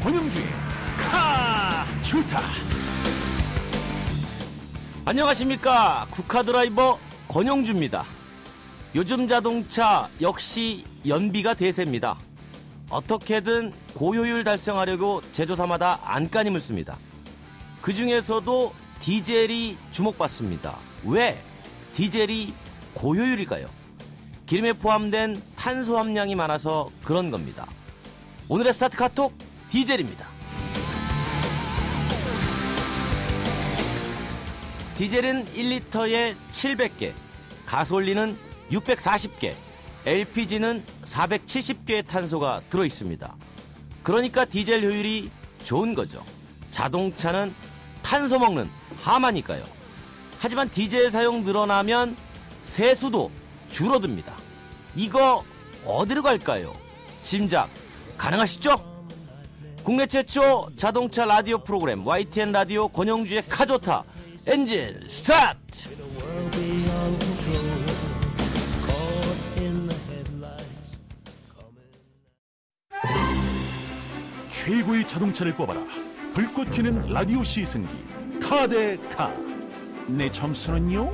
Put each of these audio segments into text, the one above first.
권영주의 카주타. 안녕하십니까. 국카드라이버 권영주입니다. 요즘 자동차 역시 연비가 대세입니다. 어떻게든 고효율 달성하려고 제조사마다 안간힘을 씁니다. 그 중에서도 디젤이 주목받습니다. 왜 디젤이 고효율일까요? 기름에 포함된 탄소 함량이 많아서 그런 겁니다. 오늘의 스타트 카톡 디젤입니다. 디젤은 1리터에 700개, 가솔린은 640개, LPG는 470개의 탄소가 들어있습니다. 그러니까 디젤 효율이 좋은 거죠. 자동차는 탄소 먹는 하마니까요. 하지만 디젤 사용 늘어나면 세수도 줄어듭니다. 이거 어디로 갈까요? 짐작 가능하시죠? 국내 최초 자동차 라디오 프로그램 YTN 라디오 권영주의 카조타 엔진 스타트! 최고의 자동차를 뽑아라. 불꽃 튀는 라디오 시승기 카데카. 내 점수는요?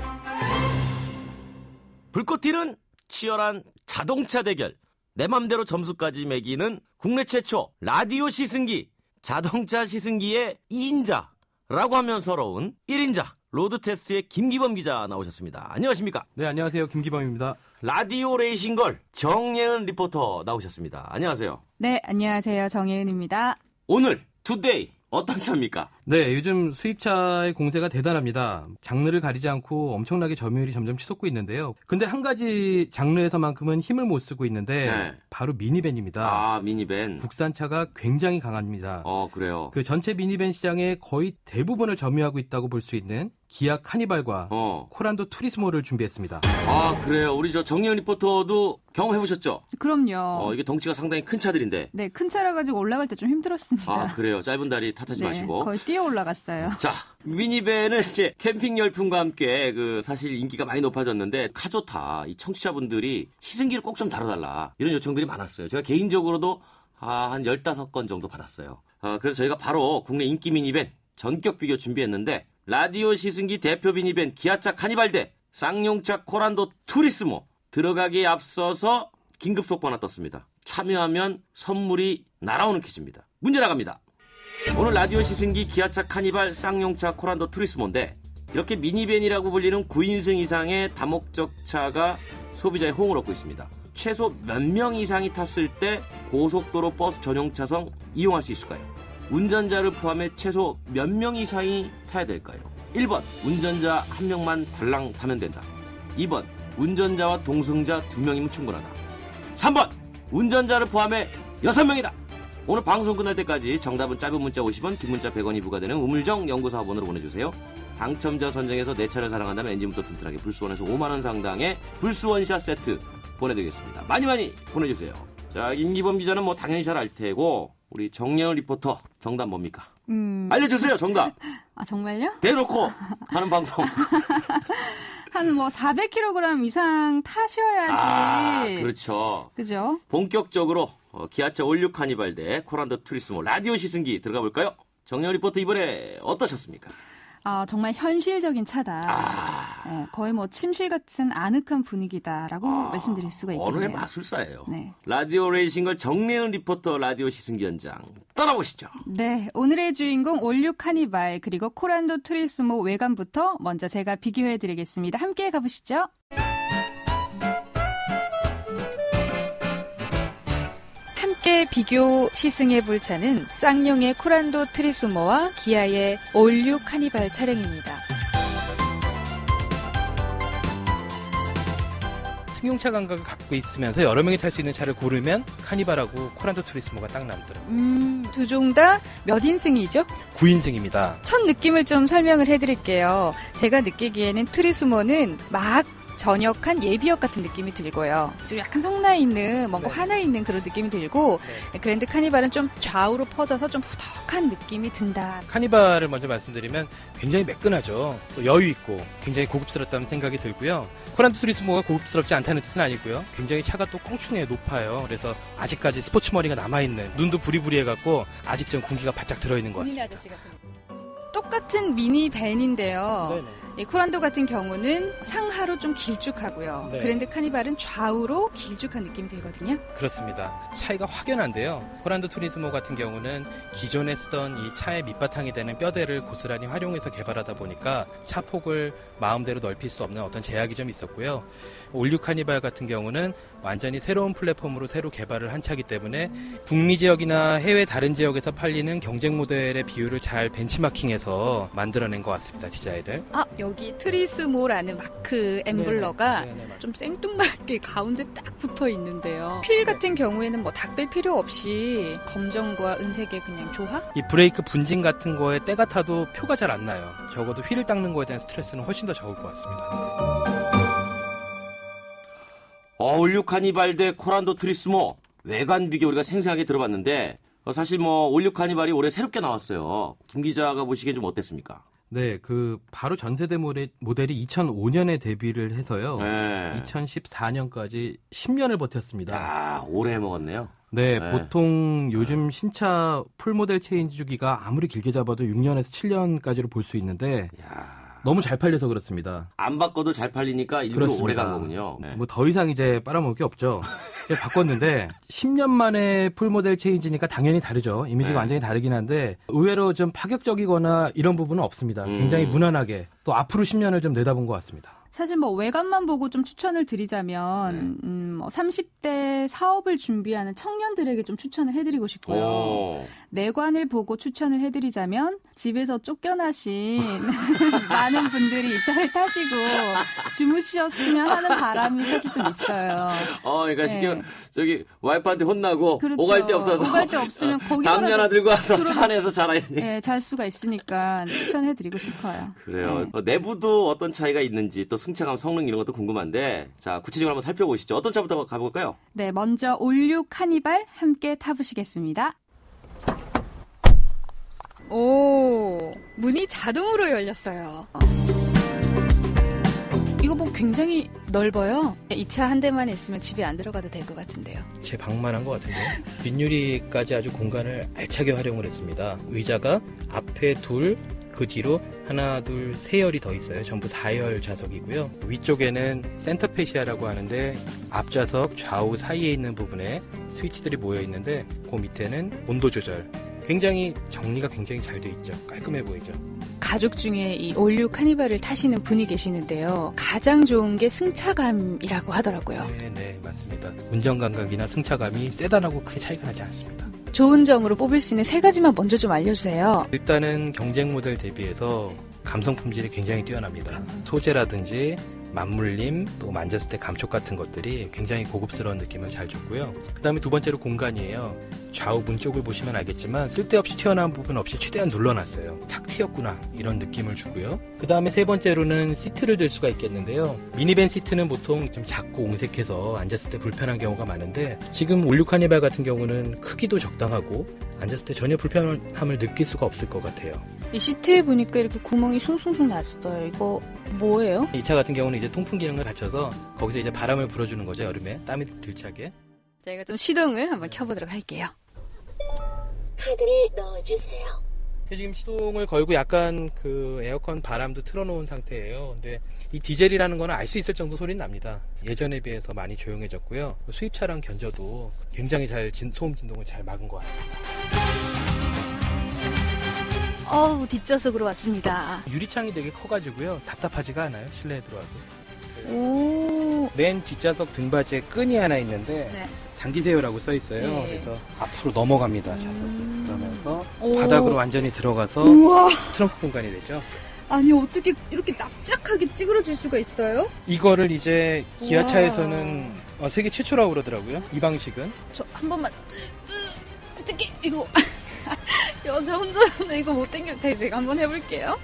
불꽃 튀는 치열한 자동차 대결, 내 맘대로 점수까지 매기는 국내 최초 라디오 시승기, 자동차 시승기의 2인자라고 하면 서러운 1인자 로드 테스트의 김기범 기자 나오셨습니다. 안녕하십니까? 네, 안녕하세요. 김기범입니다. 라디오 레이싱걸 정예은 리포터 나오셨습니다. 안녕하세요. 네, 안녕하세요. 정예은입니다. 오늘 투데이 어떤 차입니까? 네, 요즘 수입차의 공세가 대단합니다. 장르를 가리지 않고 엄청나게 점유율이 점점 치솟고 있는데요. 근데 한 가지 장르에서만큼은 힘을 못 쓰고 있는데 네. 바로 미니밴입니다. 아, 미니밴. 국산차가 굉장히 강합니다. 그래요. 그 전체 미니밴 시장의 거의 대부분을 점유하고 있다고 볼 수 있는 기아 카니발과 코란도 투리스모를 준비했습니다. 아, 그래요. 우리 저 정예은 리포터도 경험해보셨죠? 그럼요. 이게 덩치가 상당히 큰 차들인데. 네, 큰 차라 가지고 올라갈 때 좀 힘들었습니다. 아, 그래요. 짧은 다리 탓하지 네, 마시고. 거의 뛰어 올라갔어요. 자, 미니밴은 이제 캠핑 열풍과 함께 사실 인기가 많이 높아졌는데 카조타 이 청취자분들이 시승기를 꼭 좀 다뤄달라 이런 요청들이 많았어요. 제가 개인적으로도 한 15건 정도 받았어요. 그래서 저희가 바로 국내 인기 미니밴 전격 비교 준비했는데 라디오 시승기 대표 미니밴 기아차 카니발 대 쌍용차 코란도 투리스모 들어가기에 앞서서 긴급 속보 하나 떴습니다. 참여하면 선물이 날아오는 퀴즈입니다. 문제 나갑니다. 오늘 라디오 시승기 기아차 카니발 쌍용차 코란도 투리스모인데 이렇게 미니밴이라고 불리는 9인승 이상의 다목적 차가 소비자의 호응을 얻고 있습니다. 최소 몇 명 이상이 탔을 때 고속도로 버스 전용 차선 이용할 수 있을까요? 운전자를 포함해 최소 몇 명 이상이 타야 될까요? 1번 운전자 1명만 달랑 타면 된다. 2번 운전자와 동승자 2명이면 충분하다. 3번 운전자를 포함해 6명이다. 오늘 방송 끝날 때까지 정답은 짧은 문자 50원, 긴 문자 100원이 부과되는 우물정 연구사원으로 보내주세요. 당첨자 선정해서 내 차를 사랑한다면 엔진부터 튼튼하게 불수원에서 5만원 상당의 불수원샷 세트 보내드리겠습니다. 많이 많이 보내주세요. 자, 김기범 기자는 당연히 잘 알 테고 우리 정예은 리포터 정답 뭡니까? 알려주세요. 정답. 아, 정말요? 대놓고 하는 방송. 한 400kg 이상 타셔야지. 아, 그렇죠. 그죠? 본격적으로 기아차 올류 카니발 대 코란도 투리스모 라디오 시승기 들어가 볼까요? 정예은 리포터 이번에 어떠셨습니까? 정말 현실적인 차다. 네, 거의 침실 같은 아늑한 분위기다라고 말씀드릴 수가 있겠네요. 어느의 마술사예요. 네. 라디오 레이싱걸 정예은 리포터 라디오 시승기 현장 떠나보시죠. 네, 오늘의 주인공 올류 카니발 그리고 코란도 투리스모 외관부터 먼저 제가 비교해드리겠습니다. 함께 가보시죠. 함께 비교 시승해볼 차는 쌍용의 코란도 투리스모와 기아의 올류 카니발 차량입니다. 승용차 감각을 갖고 있으면서 여러 명이 탈 수 있는 차를 고르면 카니발하고 코란도 투리스모가 딱 남더라고요. 두 종 다 몇 인승이죠? 9인승입니다. 첫 느낌을 좀 설명을 해드릴게요. 제가 느끼기에는 투리스모는 막 전역한 예비역 같은 느낌이 들고요. 좀 약간 성나 있는 뭔가 네. 화나 있는 그런 느낌이 들고 그랜드 카니발은 좀 좌우로 퍼져서 좀 후덕한 느낌이 든다. 카니발을 먼저 말씀드리면 굉장히 매끈하죠. 또 여유 있고 굉장히 고급스럽다는 생각이 들고요. 코란도 투리스모가 고급스럽지 않다는 뜻은 아니고요. 굉장히 차가 또 꽁충해 높아요. 그래서 아직까지 스포츠 머리가 남아있는, 눈도 부리부리해갖고 아직 좀 군기가 바짝 들어있는 것 같습니다. 아저씨 같은 똑같은 미니밴인데요. 네네. 이 코란도 같은 경우는 상하로 좀 길쭉하고요. 네. 그랜드 카니발은 좌우로 길쭉한 느낌이 들거든요. 그렇습니다. 차이가 확연한데요. 코란도 투리스모 같은 경우는 기존에 쓰던 이 차의 밑바탕이 되는 뼈대를 고스란히 활용해서 개발하다 보니까 차폭을 마음대로 넓힐 수 없는 어떤 제약이 좀 있었고요. 올류 카니발 같은 경우는 완전히 새로운 플랫폼으로 새로 개발을 한 차기 때문에 북미 지역이나 해외 다른 지역에서 팔리는 경쟁 모델의 비율을 잘 벤치마킹해서 만들어낸 것 같습니다. 디자인을. 아, 여기 트리스모라는 마크 엠블러가 네네, 맞아요. 좀 생뚱맞게 가운데 딱 붙어 있는데요. 휠 같은 경우에는 뭐 닦을 필요 없이 검정과 은색의 그냥 조화? 이 브레이크 분진 같은 거에 때가 타도 표가 잘 안 나요. 적어도 휠을 닦는 거에 대한 스트레스는 훨씬 더 적을 것 같습니다. 올류 카니발 대 코란도 투리스모 외관 비교 우리가 생생하게 들어봤는데 사실 뭐 올류 카니발이 올해 새롭게 나왔어요. 김 기자가 보시기엔 좀 어땠습니까? 네, 바로 전세대 모델이 2005년에 데뷔를 해서요. 네. 2014년까지 10년을 버텼습니다. 야, 오래 먹었네요. 네, 네. 보통 요즘 신차 풀모델 체인지 주기가 아무리 길게 잡아도 6년에서 7년까지로 볼 수 있는데 야, 너무 잘 팔려서 그렇습니다. 안 바꿔도 잘 팔리니까 일부러 그렇습니다. 오래 간 거군요. 네. 뭐 더 이상 이제 빨아먹을 게 없죠. 그래서 바꿨는데 10년 만에 풀모델 체인지니까 당연히 다르죠. 이미지가 네. 완전히 다르긴 한데 의외로 좀 파격적이거나 이런 부분은 없습니다. 굉장히 무난하게 또 앞으로 10년을 좀 내다본 것 같습니다. 사실 뭐 외관만 보고 좀 추천을 드리자면 뭐 30대 사업을 준비하는 청년들에게 좀 추천을 해드리고 싶고요. 오. 내관을 보고 추천을 해드리자면 집에서 쫓겨나신 많은 분들이 이 차를 타시고 주무셨으면 하는 바람이 사실 좀 있어요. 그러니까 네. 지금 저기 와이프한테 혼나고 그렇죠. 오갈 데 없어서 오갈 데 없으면 거기서라도 담요 하나 들고 와서 그러면- 차 안에서 자라. 네, 잘 수가 있으니까 추천해드리고 싶어요. 그래요. 네. 내부도 어떤 차이가 있는지 또 승차감, 성능 이런 것도 궁금한데 자 구체적으로 한번 살펴보시죠. 어떤 차부터 가볼까요? 네, 먼저 올류 카니발 함께 타보시겠습니다. 오, 문이 자동으로 열렸어요. 이거 뭐 굉장히 넓어요. 이 차 한 대만 있으면 집에 안 들어가도 될 것 같은데요. 제 방만한 것 같은데요. 뒷유리까지 아주 공간을 알차게 활용을 했습니다. 의자가 앞에 둘, 그 뒤로 하나, 둘, 세 열이 더 있어요. 전부 4열 좌석이고요. 위쪽에는 센터페시아라고 하는데 앞좌석 좌우 사이에 있는 부분에 스위치들이 모여 있는데 그 밑에는 온도 조절. 굉장히 정리가 굉장히 잘 돼 있죠. 깔끔해 보이죠. 가족 중에 이 올류 카니발을 타시는 분이 계시는데요. 가장 좋은 게 승차감이라고 하더라고요. 네, 맞습니다. 운전 감각이나 승차감이 세단하고 크게 차이가 나지 않습니다. 좋은 점으로 뽑을 수 있는 세 가지만 먼저 좀 알려주세요. 일단은 경쟁 모델 대비해서 감성 품질이 굉장히 뛰어납니다. 소재라든지 맞물림, 또 만졌을 때 감촉 같은 것들이 굉장히 고급스러운 느낌을 잘 줬고요. 그 다음에 두 번째로 공간이에요. 좌우 문 쪽을 보시면 알겠지만 쓸데없이 튀어나온 부분 없이 최대한 눌러놨어요. 탁 튀었구나 이런 느낌을 주고요. 그 다음에 세 번째로는 시트를 들 수가 있겠는데요. 미니밴 시트는 보통 좀 작고 옹색해서 앉았을 때 불편한 경우가 많은데 지금 올류 카니발 같은 경우는 크기도 적당하고 앉았을 때 전혀 불편함을 느낄 수가 없을 것 같아요. 이 시트에 보니까 이렇게 구멍이 숭숭숭 났어요. 이거 뭐예요? 이 차 같은 경우는 이제 통풍 기능을 갖춰서 거기서 이제 바람을 불어주는 거죠. 여름에 땀이 들차게. 저희가 좀 시동을 한번 켜보도록 할게요. 카드를 넣어주세요. 지금 시동을 걸고 약간 그 에어컨 바람도 틀어놓은 상태예요. 근데 이 디젤이라는 거는 알 수 있을 정도 소리는 납니다. 예전에 비해서 많이 조용해졌고요. 수입차랑 견져도 굉장히 잘 소음 진동을 잘 막은 것 같습니다. 뒷좌석으로 왔습니다. 유리창이 되게 커가지고요. 답답하지가 않아요. 실내에 들어와도. 오, 맨 뒷좌석 등받이에 끈이 하나 있는데 네. 당기세요라고 써 있어요. 네. 그래서 앞으로 넘어갑니다. 좌석이. 그러면서 오. 바닥으로 완전히 들어가서 우와, 트렁크 공간이 되죠. 아니 어떻게 이렇게 납작하게 찌그러질 수가 있어요? 이거를 이제 기아차에서는 세계 최초라고 그러더라고요. 이 방식은. 저 한 번만 어떻게 이거 여자 혼자는 이거 못 당길 테니 제가 한번 해볼게요.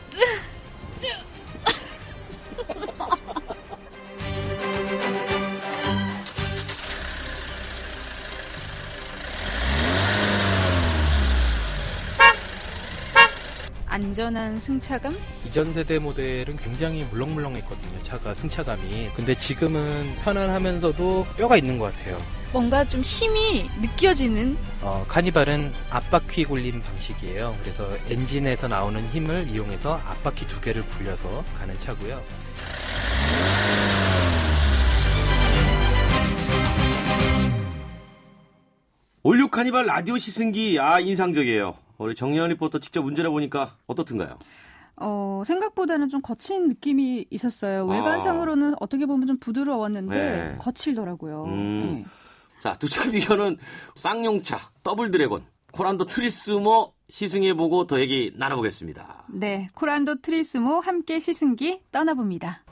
안전한 승차감? 이전 세대 모델은 굉장히 물렁물렁했거든요. 차가 승차감이. 근데 지금은 편안하면서도 뼈가 있는 것 같아요. 뭔가 좀 힘이 느껴지는. 카니발은 앞바퀴 굴림 방식이에요. 그래서 엔진에서 나오는 힘을 이용해서 앞바퀴 2개를 굴려서 가는 차고요. 올류 카니발 라디오 시승기, 인상적이에요. 우리 정리현 리포터 직접 운전해보니까 어떻던가요? 생각보다는 좀 거친 느낌이 있었어요. 외관상으로는 어떻게 보면 좀 부드러웠는데 네. 거칠더라고요. 네. 자, 두 차 비교는 쌍용차, 더블 드래곤, 코란도 트리스모 시승해보고 더 얘기 나눠보겠습니다. 네, 코란도 트리스모 함께 시승기 떠나봅니다.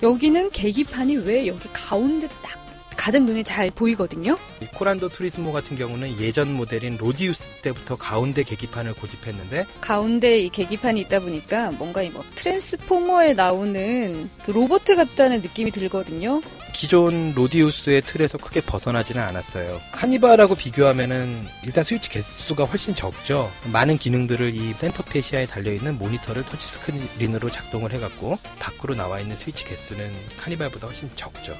여기는 계기판이 왜 여기 가운데 딱 가장 눈에 잘 보이거든요. 이 코란도 투리스모 같은 경우는 예전 모델인 로디우스 때부터 가운데 계기판을 고집했는데 가운데 이 계기판이 있다 보니까 뭔가 이 트랜스포머에 나오는 그 로봇 같다는 느낌이 들거든요. 기존 로디우스의 틀에서 크게 벗어나지는 않았어요. 카니발하고 비교하면은 일단 스위치 개수가 훨씬 적죠. 많은 기능들을 이 센터 페시아에 달려있는 모니터를 터치스크린으로 작동을 해갖고 밖으로 나와 있는 스위치 개수는 카니발보다 훨씬 적죠.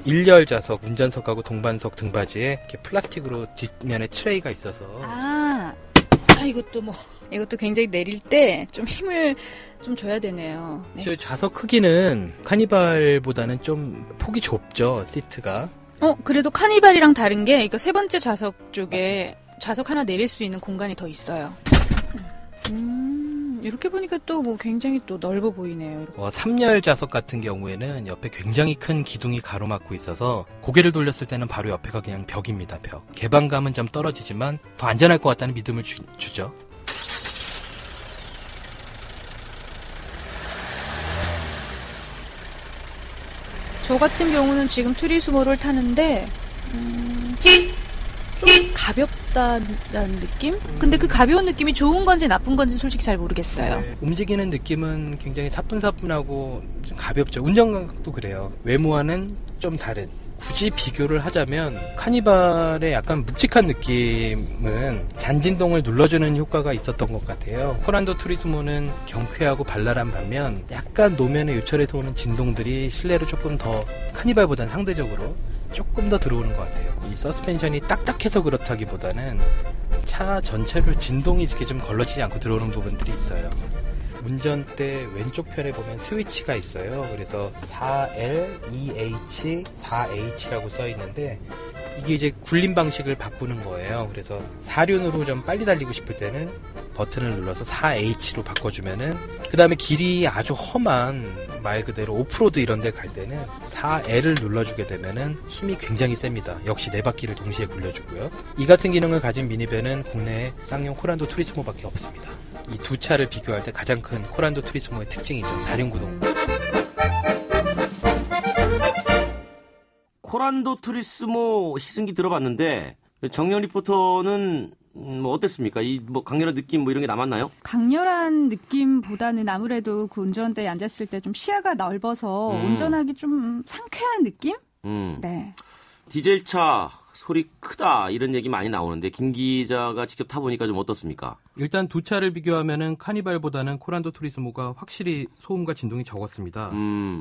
1열 좌석, 운전석하고 동반석 등받이에 이렇게 플라스틱으로 뒷면에 트레이가 있어서 이것도 굉장히 내릴 때 좀 힘을 좀 줘야 되네요. 네. 저 좌석 크기는 카니발보다는 좀 폭이 좁죠, 시트가. 그래도 카니발이랑 다른 게 이거 세 번째 좌석 쪽에 좌석 하나 내릴 수 있는 공간이 더 있어요. 이렇게 보니까 또 굉장히 또 넓어 보이네요. 3열 좌석 같은 경우에는 옆에 굉장히 큰 기둥이 가로막고 있어서 고개를 돌렸을 때는 바로 옆에가 그냥 벽입니다, 벽. 개방감은 좀 떨어지지만 더 안전할 것 같다는 믿음을 주죠. 저 같은 경우는 지금 트리스모를 타는데 좀 가볍다라는 느낌? 근데 그 가벼운 느낌이 좋은 건지 나쁜 건지 솔직히 잘 모르겠어요. 네, 움직이는 느낌은 굉장히 사뿐사뿐하고 좀 가볍죠. 운전감각도 그래요. 외모와는 좀 다른. 굳이 비교를 하자면 카니발의 약간 묵직한 느낌은 잔진동을 눌러주는 효과가 있었던 것 같아요. 코란도 투리스모는 경쾌하고 발랄한 반면 약간 노면의 요철에서 오는 진동들이 실내로 조금 더 카니발보다는 상대적으로 조금 더 들어오는 것 같아요. 이 서스펜션이 딱딱해서 그렇다기보다는 차 전체를 진동이 이렇게 좀 걸러지지 않고 들어오는 부분들이 있어요. 운전대 왼쪽 편에 보면 스위치가 있어요. 그래서 4L, 2H, 4H라고 써 있는데 이게 이제 굴림 방식을 바꾸는 거예요. 그래서 4륜으로 좀 빨리 달리고 싶을 때는 버튼을 눌러서 4H로 바꿔주면은 그 다음에 길이 아주 험한 말 그대로 오프로드 이런 데 갈 때는 4L을 눌러주게 되면은 힘이 굉장히 셉니다. 역시 4바퀴를 동시에 굴려주고요. 이 같은 기능을 가진 미니밴은 국내에 쌍용 코란도 투리스모밖에 없습니다. 이 두 차를 비교할 때 가장 큰 코란도 투리스모의 특징이죠. 4륜구동. 코란도 투리스모 시승기 들어봤는데 정리현 리포터는 어땠습니까? 강렬한 느낌 이런 게 남았나요? 강렬한 느낌보다는 아무래도 그 운전대에 앉았을 때 좀 시야가 넓어서 운전하기 좀 상쾌한 느낌? 네. 디젤차 소리 크다 이런 얘기 많이 나오는데 김 기자가 직접 타보니까 좀 어떻습니까? 일단 두 차를 비교하면은 카니발보다는 코란도 투리스모가 확실히 소음과 진동이 적었습니다.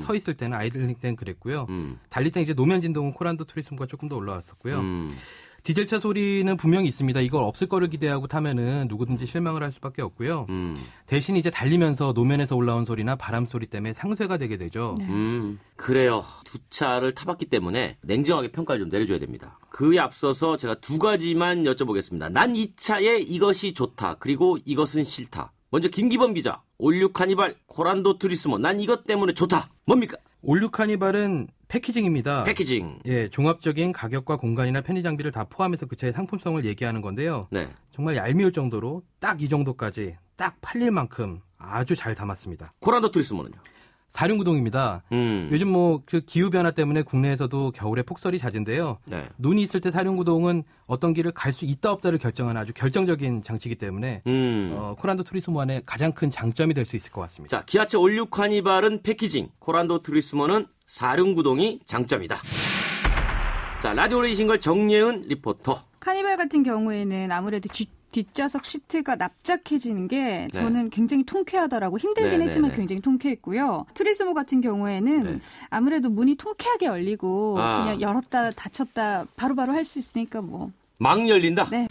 서 있을 때는 아이들링 때는 그랬고요. 달릴 때 이제 노면 진동은 코란도 투리스모가 조금 더 올라왔었고요. 디젤차 소리는 분명히 있습니다. 이걸 없을 거를 기대하고 타면은 누구든지 실망을 할 수밖에 없고요. 대신 이제 달리면서 노면에서 올라온 소리나 바람 소리 때문에 상쇄가 되게 되죠. 네. 그래요. 두 차를 타봤기 때문에 냉정하게 평가를 좀 내려줘야 됩니다. 그에 앞서서 제가 두 가지만 여쭤보겠습니다. 난 이 차에 이것이 좋다. 그리고 이것은 싫다. 먼저 김기범 기자. 올류 카니발 코란도 투리스모. 난 이것 때문에 좋다. 뭡니까? 올류 카니발은 패키징입니다. 패키징. 예, 종합적인 가격과 공간이나 편의 장비를 다 포함해서 그 차의 상품성을 얘기하는 건데요. 네. 정말 얄미울 정도로 딱 이 정도까지 딱 팔릴 만큼 아주 잘 담았습니다. 코란도 투리스모는요? 4륜구동입니다. 요즘 그 기후변화 때문에 국내에서도 겨울에 폭설이 잦은데요. 네. 눈이 있을 때 4륜구동은 어떤 길을 갈 수 있다 없다를 결정하는 아주 결정적인 장치이기 때문에 코란도 투리스모 안에 가장 큰 장점이 될 수 있을 것 같습니다. 자, 기아차 올류 카니발은 패키징, 코란도 투리스모는 4륜구동이 장점이다. 자, 라디오 레이싱걸 정예은 리포터. 카니발 같은 경우에는 아무래도 뒷좌석 시트가 납작해지는 게 저는 굉장히 통쾌하더라고. 힘들긴 했지만 굉장히 통쾌했고요. 투리스모 같은 경우에는 아무래도 문이 통쾌하게 열리고 그냥 열었다 닫혔다 바로바로 할 수 있으니까 뭐. 막 열린다? 네.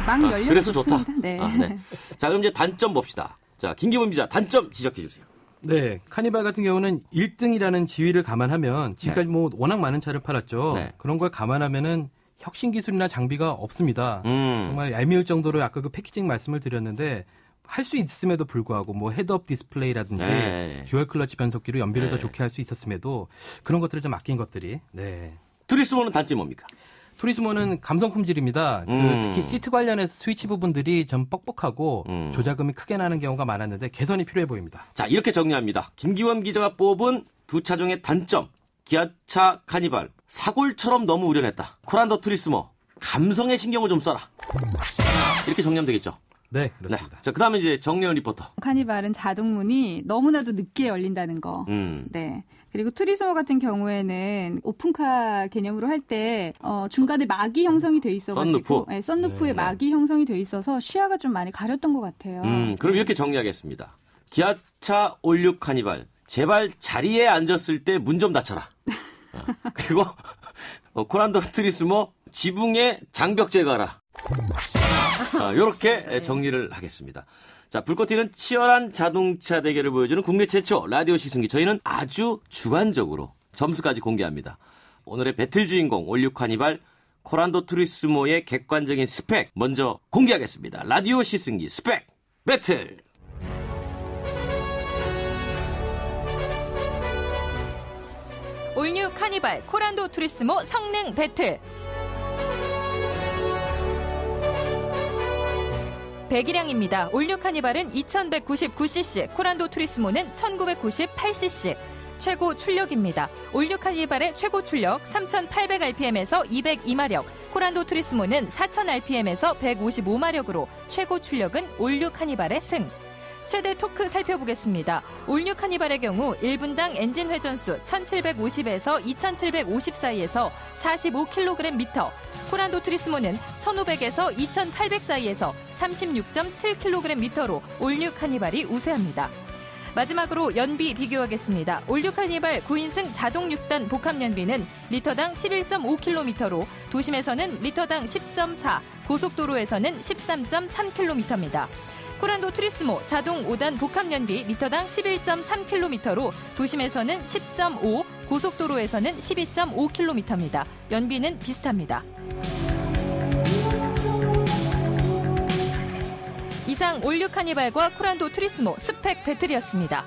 막 열려서 그래서 좋습니다. 좋다? 네. 네. 자, 그럼 이제 단점 봅시다. 자, 김기범 기자, 단점 지적해 주세요. 네, 카니발 같은 경우는 1등이라는 지위를 감안하면 지금까지 뭐 워낙 많은 차를 팔았죠. 그런 걸 감안하면은 혁신 기술이나 장비가 없습니다. 정말 얄미울 정도로 아까 그 패키징 말씀을 드렸는데 할 수 있음에도 불구하고 뭐 헤드업 디스플레이라든지 듀얼 클러치 변속기로 연비를 더 좋게 할 수 있었음에도 그런 것들을 좀 아낀 것들이. 네. 투리스모는 단점이 뭡니까? 투리스모는 감성 품질입니다. 특히 시트 관련해서 스위치 부분들이 좀 뻑뻑하고 조작음이 크게 나는 경우가 많았는데 개선이 필요해 보입니다. 자, 이렇게 정리합니다. 김기범 기자가 뽑은 두 차종의 단점. 기아차 카니발 사골처럼 너무 우려냈다. 코란도 투리스모 감성에 신경을 좀 써라. 이렇게 정리하면 되겠죠? 네, 그렇습니다. 네. 자, 그다음에 이제 정려은 리포터. 카니발은 자동문이 너무나도 늦게 열린다는 거. 네. 그리고 투리스모 같은 경우에는 오픈카 개념으로 할 때 중간에 막이 형성이 돼 있어가지고 썬루프에 막이 형성이 돼 있어서 시야가 좀 많이 가렸던 것 같아요. 그럼 이렇게 정리하겠습니다. 기아차 올류 카니발 제발 자리에 앉았을 때 문 좀 닫혀라. 그리고 코란도 투리스모 지붕에 장벽 제거하라. 이렇게 정리를 하겠습니다. 자, 불꽃 튀는 치열한 자동차 대결을 보여주는 국내 최초 라디오 시승기. 저희는 아주 주관적으로 점수까지 공개합니다. 오늘의 배틀 주인공 올류 카니발 코란도 투리스모의 객관적인 스펙 먼저 공개하겠습니다. 라디오 시승기 스펙 배틀. 올뉴 카니발 코란도 투리스모 성능 배틀. 배기량입니다. 올뉴 카니발은 2199cc, 코란도 투리스모는 1998cc. 최고 출력입니다. 올뉴 카니발의 최고 출력 3800rpm에서 202마력, 코란도 투리스모는 4000rpm에서 155마력으로 최고 출력은 올뉴 카니발의 승. 최대 토크 살펴보겠습니다. 올뉴 카니발의 경우 1분당 엔진 회전수 1750에서 2750 사이에서 45kg/m, 코란도 투리스모는 1500에서 2800 사이에서 36.7kg/m로 올뉴 카니발이 우세합니다. 마지막으로 연비 비교하겠습니다. 올뉴 카니발 9인승 자동 6단 복합 연비는 리터당 11.5km로 도심에서는 리터당 10.4, 고속도로에서는 13.3km입니다. 코란도 투리스모 자동 5단 복합 연비 리터당 11.3km로 도심에서는 10.5, 고속도로에서는 12.5km입니다. 연비는 비슷합니다. 이상 올뉴 카니발과 코란도 투리스모 스펙 배틀이었습니다.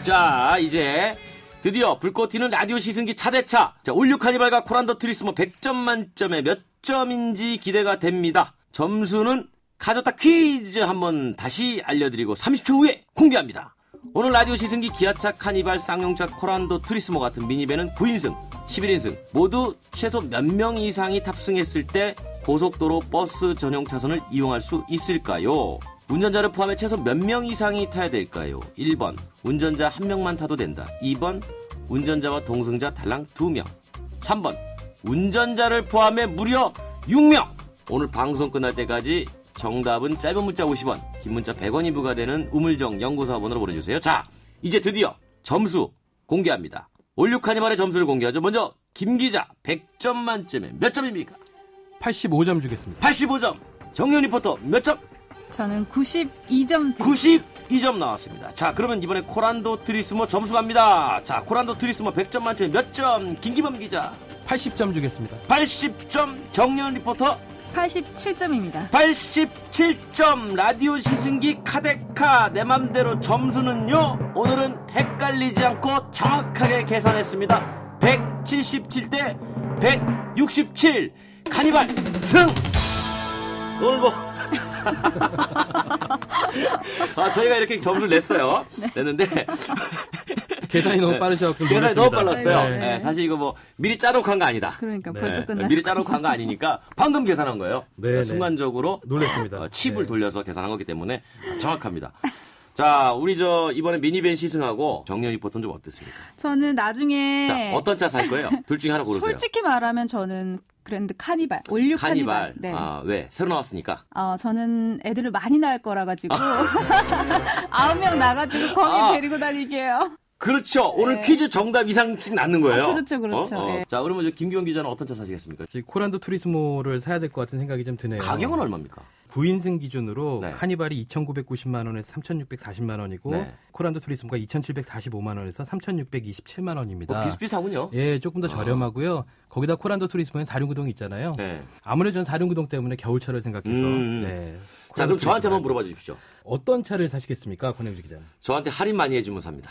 자, 이제 드디어 불꽃 튀는 라디오 시승기 차대차. 자, 올뉴 카니발과 코란도 투리스모 100점 만점에 몇 점인지 기대가 됩니다. 점수는 카조타 퀴즈 한번 다시 알려드리고 30초 후에 공개합니다. 오늘 라디오 시승기 기아차 카니발 쌍용차 코란도 투리스모 같은 미니밴은 9인승, 11인승 모두 최소 몇 명 이상이 탑승했을 때 고속도로 버스 전용 차선을 이용할 수 있을까요? 운전자를 포함해 최소 몇 명 이상이 타야 될까요? 1번 운전자 1명만 타도 된다. 2번 운전자와 동승자 달랑 2명. 3번 운전자를 포함해 무려 6명. 오늘 방송 끝날 때까지 정답은 짧은 문자 50원, 긴 문자 100원이 부과되는 우물정 연구사번으로 보내주세요. 자, 이제 드디어 점수 공개합니다. 올뉴 카니발의 점수를 공개하죠. 먼저 김 기자 100점 만점에 몇 점입니까? 85점 주겠습니다. 85점. 정연 리포터 몇 점? 저는 92점 드립니다. 92점 나왔습니다. 자, 그러면 이번에 코란도 투리스모 점수 갑니다. 자, 코란도 투리스모 100점 만점에 몇 점? 김기범 기자 80점 주겠습니다. 80점. 정연 리포터 87점입니다. 87점. 라디오 시승기 카데카 내 맘대로 점수는요, 오늘은 헷갈리지 않고 정확하게 계산했습니다. 177대 167 카니발 승. 오늘 뭐 저희가 이렇게 점수를 냈어요. 냈는데 계산이 너무 빠르셔서 계산이 너무 빨랐어요. 네. 네, 사실 이거 뭐 미리 짜놓고 한 거 아니다. 그러니까 벌써 끝났어요. 미리 짜놓고 한 거 아니니까 방금 계산한 거예요. 네, 순간적으로 놀랬습니다. 칩을 네. 돌려서 계산한 거기 때문에 정확합니다. 자, 우리 이번에 미니밴 시승하고 정리현 리포터는 좀 어땠습니까? 저는 나중에 자, 어떤 차 살 거예요? 둘 중에 하나 고르세요. 솔직히 말하면 저는 그랜드 카니발, 올류 카니발. 네. 아, 왜? 새로 나왔으니까? 저는 애들을 많이 낳을 거라 가지고 9명 나가지고 거기 데리고 다니게요. 그렇죠. 오늘 퀴즈 정답 이상씩 낳는 거예요. 그렇죠. 네. 자, 그러면 김기현 기자는 어떤 차 사시겠습니까? 코란도 투리스모를 사야 될 것 같은 생각이 좀 드네요. 가격은 얼마입니까? 9인승 기준으로 네. 카니발이 2,990만 원에서 3,640만 원이고 네. 코란도 투리스모가 2,745만 원에서 3,627만 원입니다. 뭐 비슷비슷하군요. 예, 조금 더 저렴하고요. 거기다 코란도 투리스모엔 사륜구동 있잖아요. 네. 아무래도 저는 사륜구동 때문에 겨울차를 생각해서. 네. 자, 그럼 저한테 한번 물어봐 주십시오. 어떤 차를 사시겠습니까, 권영주 기자는? 저한테 할인 많이 해주면 삽니다.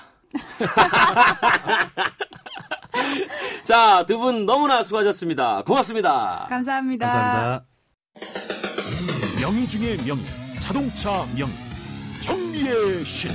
자, 두 분 너무나 수고하셨습니다. 고맙습니다. 감사합니다. 감사합니다. 명의 중의 명의, 자동차 명의, 정비의 신.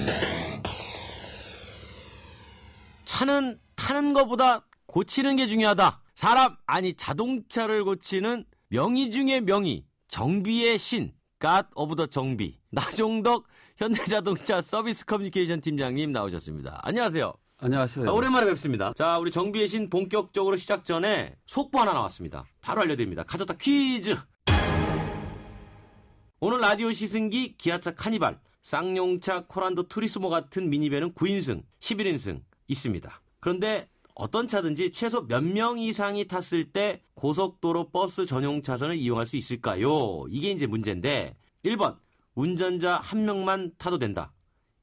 차는 타는 것보다 고치는 게 중요하다. 사람, 아니 자동차를 고치는 명의 중의 명의, 정비의 신, God of the 정비. 나종덕 현대자동차 서비스 커뮤니케이션 팀장님 나오셨습니다. 안녕하세요. 안녕하세요. 오랜만에 뵙습니다. 자, 우리 정비의 신 본격적으로 시작 전에 속보 하나 나왔습니다. 바로 알려드립니다. 가져다 퀴즈. 오늘 라디오 시승기 기아차 카니발, 쌍용차 코란도 투리스모 같은 미니밴은 9인승, 11인승 있습니다. 그런데 어떤 차든지 최소 몇 명 이상이 탔을 때 고속도로 버스 전용 차선을 이용할 수 있을까요? 이게 이제 문제인데 1번 운전자 1명만 타도 된다.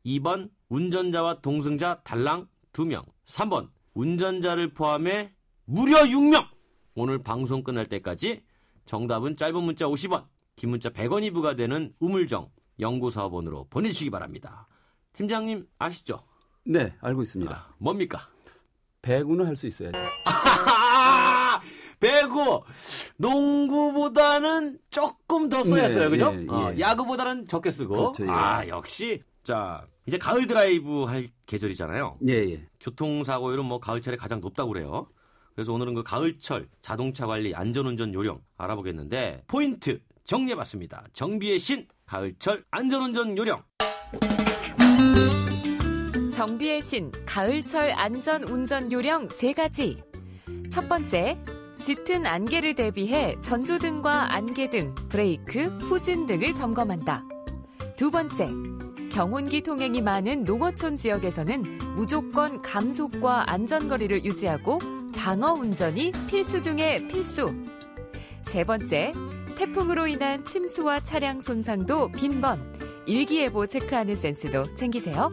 2번 운전자와 동승자 달랑 2명. 3번 운전자를 포함해 무려 6명. 오늘 방송 끝날 때까지 정답은 짧은 문자 50원, 긴 문자 100원이 부과되는 우물정 0945번으로 보내주시기 바랍니다. 팀장님 아시죠? 네, 알고 있습니다. 뭡니까? 배구는 할 수 있어야죠. 배구! 농구보다는 조금 더 써야 써요, 그죠? 예. 야구보다는 적게 쓰고. 그렇죠, 예. 역시. 자, 이제 가을 드라이브 할 계절이잖아요. 예. 교통사고율은 가을철에 가장 높다고 그래요. 그래서 오늘은 그 가을철 자동차 관리 안전운전 요령 알아보겠는데 포인트 정리해봤습니다. 정비의 신 가을철 안전운전 요령. 정비의 신 가을철 안전운전 요령 3가지. 첫 번째, 짙은 안개를 대비해 전조등과 안개등, 브레이크, 후진 등을 점검한다. 두 번째, 경운기 통행이 많은 농어촌 지역에서는 무조건 감속과 안전거리를 유지하고 방어 운전이 필수 중의 필수. 세 번째, 태풍으로 인한 침수와 차량 손상도 빈번, 일기예보 체크하는 센스도 챙기세요.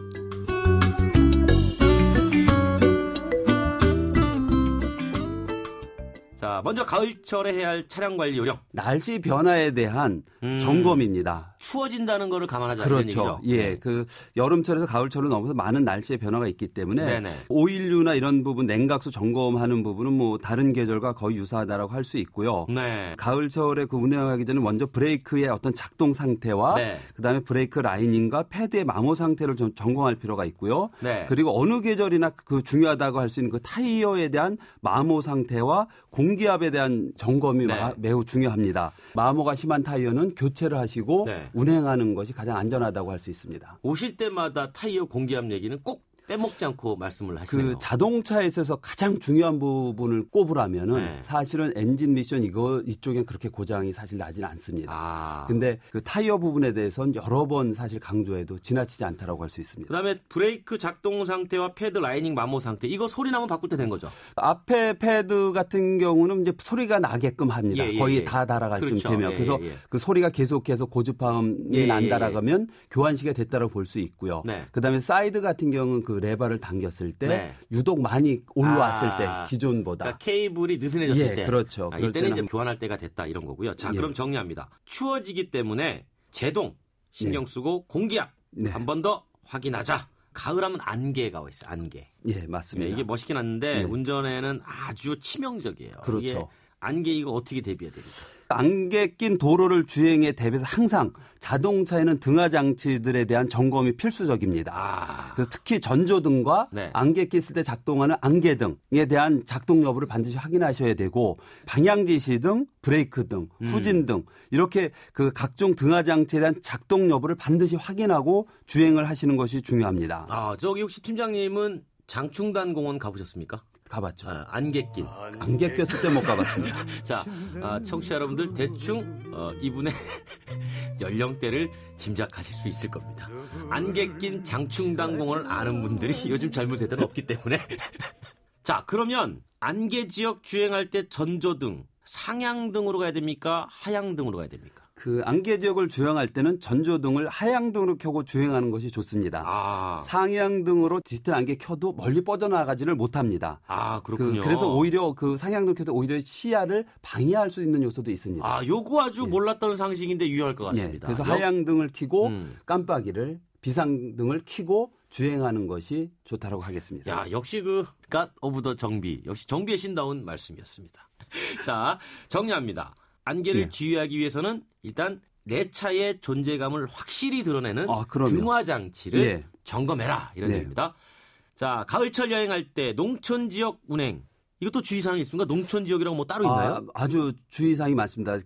자, 먼저 가을철에 해야 할 차량 관리 요령. 날씨 변화에 대한 점검입니다. 추워진다는 거를 감안하자. 이런 그렇죠. 얘기죠. 예, 그 여름철에서 가을철로 넘어서 많은 날씨의 변화가 있기 때문에 네네. 오일류나 이런 부분, 냉각수 점검하는 부분은 다른 계절과 거의 유사하다라고 할 수 있고요. 네. 가을철에 그 운행하기 전에 먼저 브레이크의 어떤 작동 상태와 네. 그다음에 브레이크 라이닝과 패드의 마모 상태를 좀 점검할 필요가 있고요. 네. 그리고 어느 계절이나 그 중요하다고 할 수 있는 그 타이어에 대한 마모 상태와 공기압에 대한 점검이 네. 매우 중요합니다. 마모가 심한 타이어는 교체를 하시고 네. 운행하는 것이 가장 안전하다고 할 수 있습니다. 오실 때마다 타이어 공기압 얘기는 꼭 빼먹지 않고 말씀을 하시네요. 그 자동차에 있어서 가장 중요한 부분을 꼽으라면은 네. 사실은 엔진 미션 이쪽엔 그렇게 고장이 사실 나지는 않습니다. 근데 근데 그 타이어 부분에 대해서는 여러 번 사실 강조해도 지나치지 않다라고 할 수 있습니다. 그다음에 브레이크 작동 상태와 패드 라이닝 마모 상태 이거 소리 나면 바꿀 때 된 거죠. 앞에 패드 같은 경우는 이제 소리가 나게끔 합니다. 예, 예, 거의 예. 다 달아갈 그렇죠. 쯤 되면. 예, 그래서 예. 그 소리가 계속해서 고주파음이 예, 난다라가면 교환 시기가 됐다고 볼 수 있고요. 네. 그다음에 사이드 같은 경우는 그 레버를 당겼을 때 네. 유독 많이 올라왔을 때 기존보다. 그러니까 케이블이 느슨해졌을 예, 때. 그렇죠. 그럴 이때는 이제 때는 교환할 때가 됐다 이런 거고요. 자, 예. 그럼 정리합니다. 추워지기 때문에 제동 신경 쓰고 공기압 네. 한 번 더 확인하자. 가을하면 안개가 있어요. 안개. 예, 맞습니다. 이게 멋있긴 한데 네. 운전에는 아주 치명적이에요. 그렇죠. 이게 안개 이거 어떻게 대비해야 됩니까? 안개 낀 도로를 주행에 대비해서 항상 자동차에는 등화 장치들에 대한 점검이 필수적입니다. 그래서 특히 전조등과 네. 안개 꼈을 때 작동하는 안개등에 대한 작동 여부를 반드시 확인하셔야 되고 방향 지시 등, 브레이크 등, 후진 등 이렇게 그 각종 등화 장치에 대한 작동 여부를 반드시 확인하고 주행을 하시는 것이 중요합니다. 저기 혹시 팀장님은 장충단 공원 가보셨습니까? 가봤죠. 안개 낀. 안개 꼈을 때 못 가봤습니다. 자, 청취자 여러분들 대충 이분의 연령대를 짐작하실 수 있을 겁니다. 안개 낀 장충단 공원을 아는 분들이 요즘 젊은 세대는 없기 때문에. 자, 그러면 안개 지역 주행할 때 전조등, 상향등으로 가야 됩니까? 하향등으로 가야 됩니까? 그 안개 지역을 주행할 때는 전조등을 하향등으로 켜고 주행하는 것이 좋습니다. 상향등으로 디지털 안개 켜도 멀리 뻗어나가지를 못합니다. 그렇군요. 그래서 오히려 그 상향등 켜도 오히려 시야를 방해할 수 있는 요소도 있습니다. 요거 아주 몰랐던 상식인데 유효할 것 같습니다. 그래서 하향등을 켜고 깜빡이를 비상등을 켜고 주행하는 것이 좋다라고 하겠습니다. 야, 역시 갓 오브 더 정비. 역시 정비의 신다운 말씀이었습니다. 자, 정리합니다. 안개를 지휘하기 위해서는 일단 내 차의 존재감을 확실히 드러내는 등화 장치를 점검해라 이런 얘기입니다. 자, 가을철 여행할 때 농촌 지역 운행 이것도 주의사항이 있습니까? 농촌 지역이라고 뭐 따로 있나요? 아주 주의사항이 많습니다.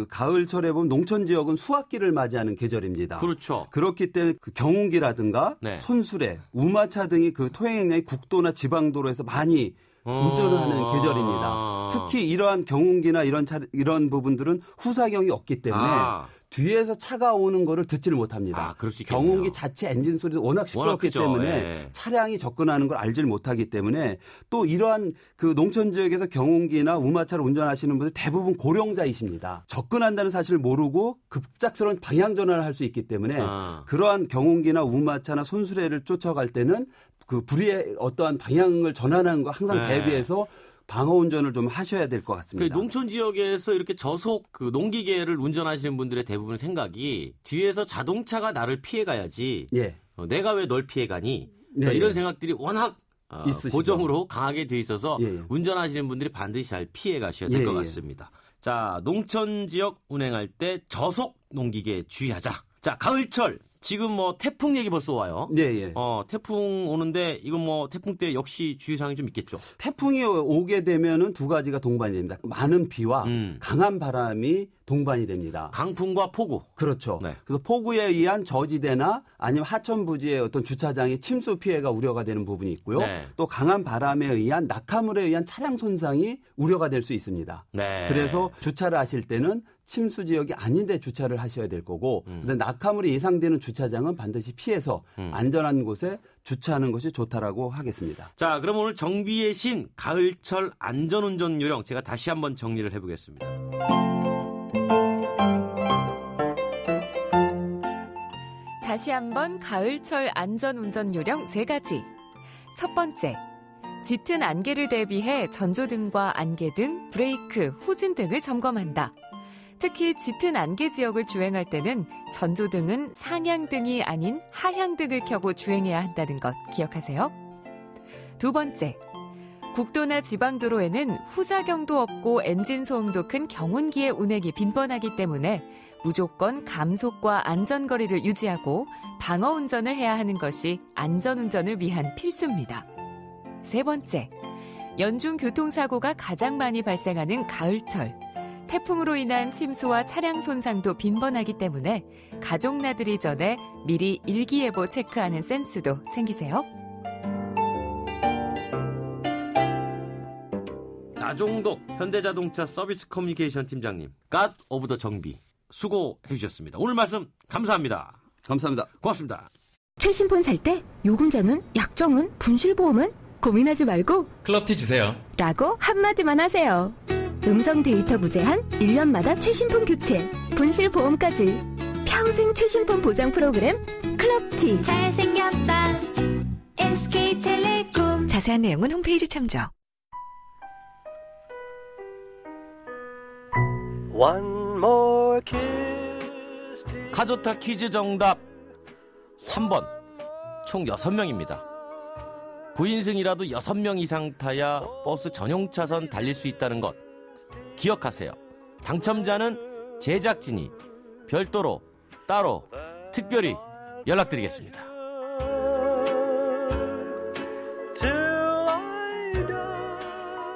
가을철에 보면 농촌 지역은 수확기를 맞이하는 계절입니다. 그렇죠. 그렇기 때문에 그 경운기라든가 손수레, 우마차 등이 그 토행량이 국도나 지방도로에서 많이 운전을 하는 계절입니다. 특히 이러한 경운기나 이런 부분들은 후사경이 없기 때문에 뒤에서 차가 오는 거를 듣지를 못합니다. 그럴 수 있겠네요. 경운기 자체 엔진 소리도 워낙 시끄럽기 때문에 차량이 접근하는 걸 알지를 못하기 때문에 또 이러한 그 농촌 지역에서 경운기나 우마차를 운전하시는 분들 대부분 고령자이십니다. 접근한다는 사실을 모르고 급작스러운 방향 전환을 할 수 있기 때문에 그러한 경운기나 우마차나 손수레를 쫓아갈 때는 그 불의의 어떠한 방향을 전환하는 거 항상 대비해서 방어 운전을 좀 하셔야 될 것 같습니다. 농촌 지역에서 이렇게 저속 농기계를 운전하시는 분들의 대부분 생각이 뒤에서 자동차가 나를 피해 가야지. 내가 왜 널 피해 가니? 이런 생각들이 워낙 고정으로 강하게 돼 있어서 운전하시는 분들이 반드시 잘 피해 가셔야 될 것 같습니다. 자, 농촌 지역 운행할 때 저속 농기계 주의하자. 자, 가을철. 지금 태풍 얘기 벌써 와요. 태풍 오는데 이건 태풍 때 역시 주의사항이 좀 있겠죠. 태풍이 오게 되면은 두 가지가 동반이 됩니다. 많은 비와 강한 바람이 동반이 됩니다. 강풍과 폭우. 그렇죠. 그래서 폭우에 의한 저지대나 아니면 하천 부지의 어떤 주차장의 침수 피해가 우려가 되는 부분이 있고요. 또 강한 바람에 의한 낙하물에 의한 차량 손상이 우려가 될 수 있습니다. 그래서 주차를 하실 때는 침수 지역이 아닌데 주차를 하셔야 될 거고 낙하물이 예상되는 주차장은 반드시 피해서 안전한 곳에 주차하는 것이 좋다라고 하겠습니다. 자, 그럼 오늘 정비의 신 가을철 안전운전 요령 제가 다시 한번 정리를 해보겠습니다. 다시 한번 가을철 안전운전 요령 3가지. 첫 번째, 짙은 안개를 대비해 전조등과 안개등, 브레이크, 후진 등을 점검한다. 특히 짙은 안개 지역을 주행할 때는 전조등은 상향등이 아닌 하향등을 켜고 주행해야 한다는 것 기억하세요. 두 번째, 국도나 지방도로에는 후사경도 없고 엔진 소음도 큰 경운기의 운행이 빈번하기 때문에 무조건 감속과 안전거리를 유지하고 방어운전을 해야 하는 것이 안전운전을 위한 필수입니다. 세 번째, 연중 교통사고가 가장 많이 발생하는 가을철. 태풍으로 인한 침수와 차량 손상도 빈번하기 때문에 가족 나들이 전에 미리 일기예보 체크하는 센스도 챙기세요. 나종덕 현대자동차 서비스 커뮤니케이션 팀장님, 갓 오브 더 정비 수고해 주셨습니다. 오늘 말씀 감사합니다. 감사합니다. 고맙습니다. 최신폰 살 때 요금제는, 약정은, 분실보험은 고민하지 말고 클럽티 주세요 라고 한마디만 하세요. 음성 데이터 무제한, 1년마다 최신폰 교체, 분실보험까지 평생 최신폰 보장 프로그램 클럽티. 잘생겼다 SK텔레콤. 자세한 내용은 홈페이지 참조. One more kiss. 카조타 퀴즈 정답 3번. 총 6명입니다. 9인승이라도 6명 이상 타야 버스 전용 차선 달릴 수 있다는 것 기억하세요. 당첨자는 제작진이 별도로 따로 특별히 연락드리겠습니다.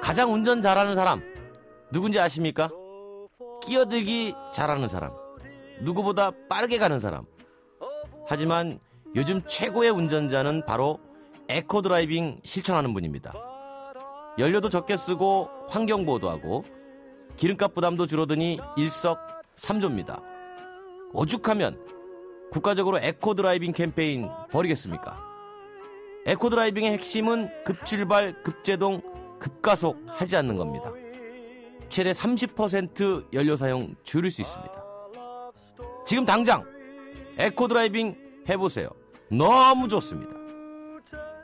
가장 운전 잘하는 사람 누군지 아십니까? 끼어들기 잘하는 사람, 누구보다 빠르게 가는 사람. 하지만 요즘 최고의 운전자는 바로 에코드라이빙 실천하는 분입니다. 연료도 적게 쓰고 환경보호도 하고 기름값 부담도 줄어드니 일석삼조입니다. 오죽하면 국가적으로 에코드라이빙 캠페인 벌이겠습니까? 에코드라이빙의 핵심은 급출발, 급제동, 급가속 하지 않는 겁니다. 최대 30% 연료 사용 줄일 수 있습니다. 지금 당장 에코드라이빙 해보세요. 너무 좋습니다.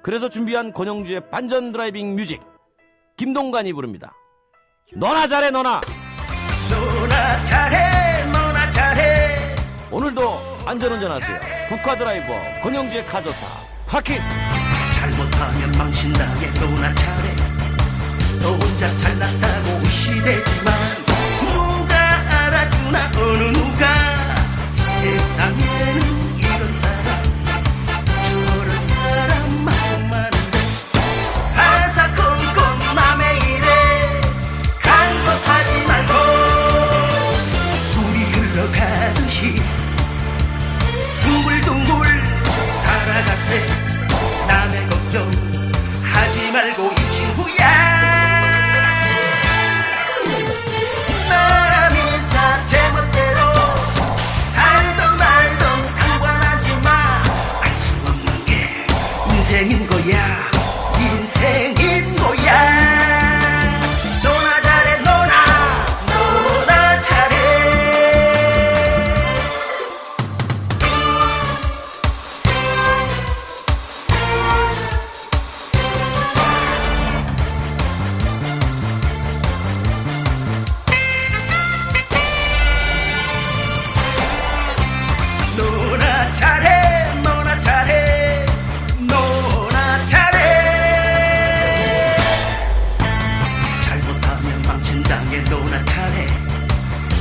그래서 준비한 권영주의 반전 드라이빙 뮤직, 김동관이 부릅니다. 너나 잘해 너나. 너나 잘해 너나 잘해. 오늘도 안전운전하세요. 국가드라이버 권영주의 카조타 파킹. 잘못하면 망신당해. 너나 잘해. 너 혼자 잘났다고 의시되지만 누가 알아주나 어느 누가. 세상에는 이런 사람 저런 사람 마음 많은데 사사건건 남의 일에 간섭하지 말고 물이 흘러가듯이 둥글둥글 살아가세. 남의 걱정 하지 말고 이 친구야. 인생인 거야 인생인 거야. 너나 잘해 너나 잘해. 너나 잘해 너나 잘해. 너나 잘해. 잘못하면 망신당해. 너나 잘해.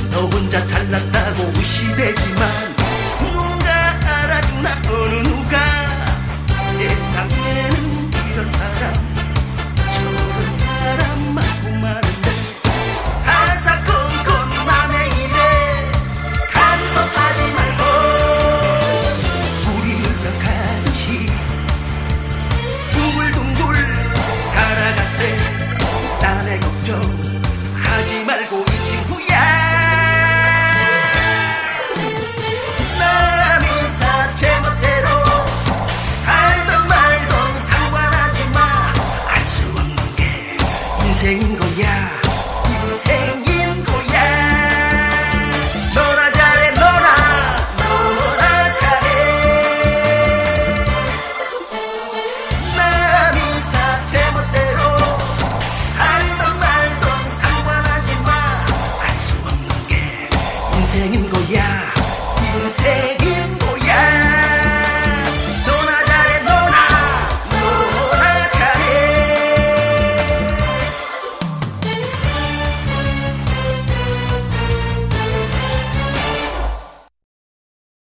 너 혼자 잘났다고 의시되지만